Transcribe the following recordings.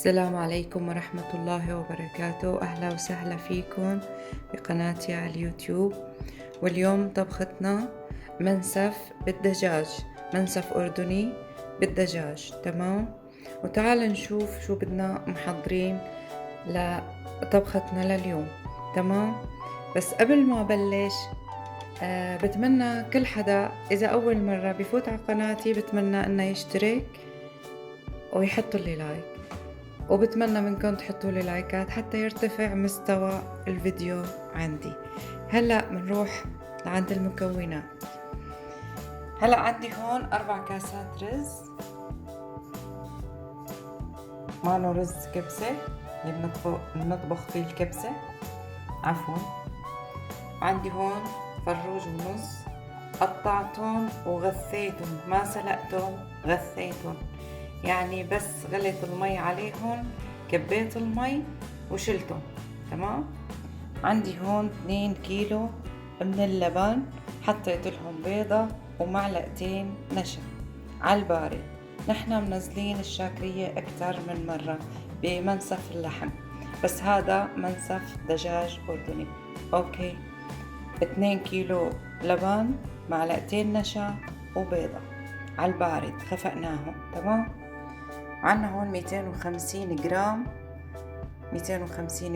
السلام عليكم ورحمة الله وبركاته. أهلا وسهلا فيكم بقناتي على اليوتيوب. واليوم طبختنا منسف بالدجاج، منسف أردني بالدجاج. تمام، وتعال نشوف شو بدنا محضرين لطبختنا لليوم. تمام، بس قبل ما أبلش بتمنى كل حدا إذا أول مرة بفوت على قناتي بتمنى إنه يشترك ويحط لي لايك، وبتمنى منكم تحطوا لي لايكات حتى يرتفع مستوى الفيديو عندي. هلأ بنروح لعند المكونات. هلأ عندي هون 4 كاسات رز، معنا رز كبسة اللي بنطبخ فيه الكبسة، عفوا. عندي هون فروج ونص، قطعتهم وغثيتهم، ما سلقتهم، غثيتهم، يعني بس غليت المي عليهم، كبيت المي وشلتهم. تمام. عندي هون 2 كيلو من اللبن، حطيت لهم بيضة ومعلقتين نشا على البارد. نحنا منزلين الشاكرية اكتر من مرة بمنسف اللحم، بس هذا منسف دجاج أردني. اوكي، 2 كيلو لبن، معلقتين نشا وبيضة على البارد خفقناهم. تمام. عنا هون 250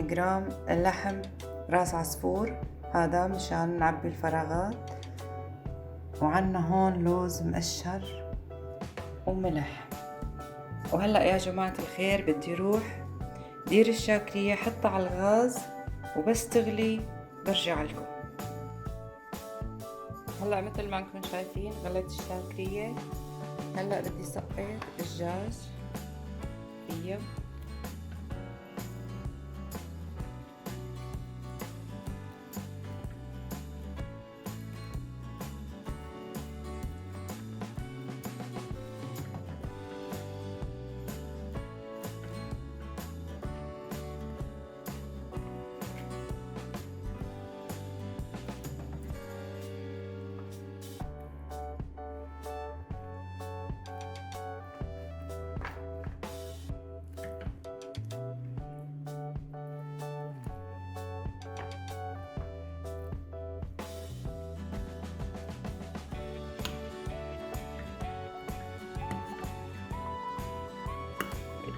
جرام لحم راس عصفور، هذا مشان نعبي الفراغات. وعنا هون لوز مقشر وملح. وهلأ يا جماعة الخير بدي روح دير الشاكرية، حطها على الغاز وبس تغلي برجع لكم. هلأ مثل ما انكم شايفين غليت الشاكرية. هلأ بدي سقط الدجاج فيه.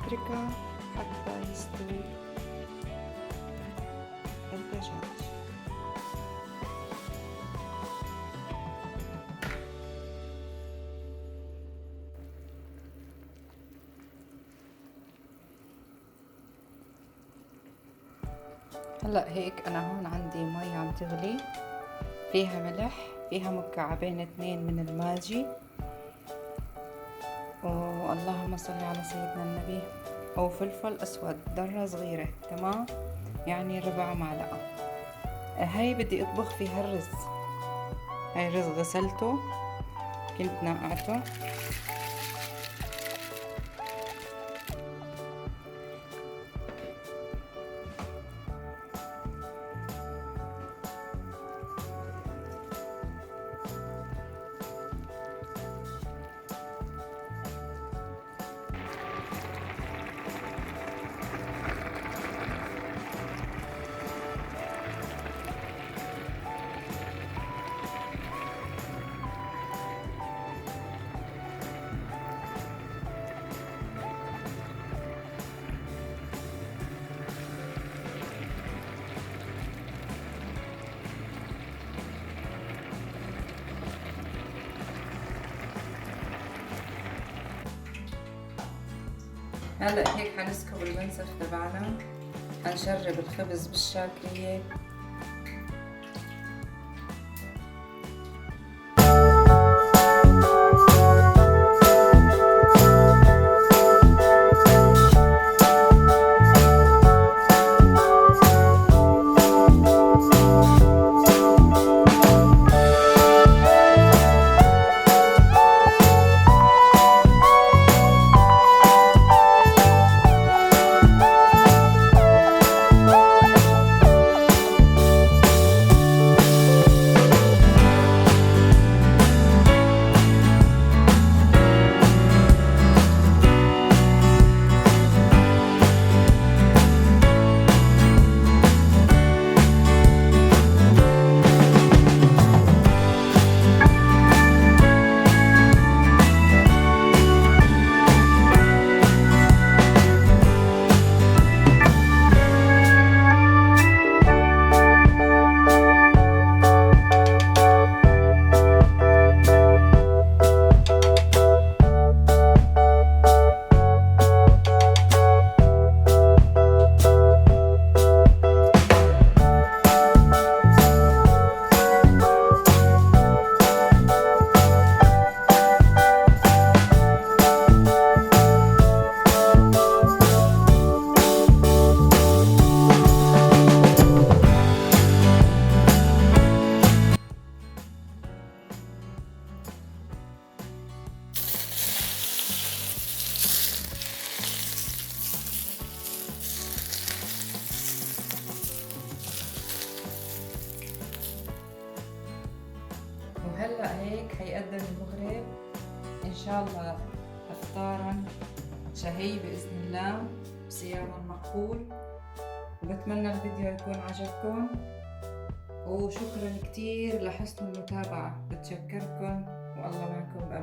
اتركها حتى يستوي الدجاج. هلأ هيك أنا هون عندي مي عم تغلي، فيها ملح، فيها مكعبين 2 من الماجي، اللهم صل على سيدنا النبي، وفلفل أسود ذرة صغيرة. تمام، يعني ربع معلقة. هاي بدي أطبخ فيها الرز. هاي رز غسلته، كنت نقعته. هلأ هيك حنسكب المنسف تبعنا، حنشرب الخبز بالشاكرية. شاء الله إفطارًا شهي بإذن الله بصيام مقبول، وبتمنى الفيديو يكون عجبكم، وشكرا كتير لحسن المتابعة. بتشكركم والله معكم.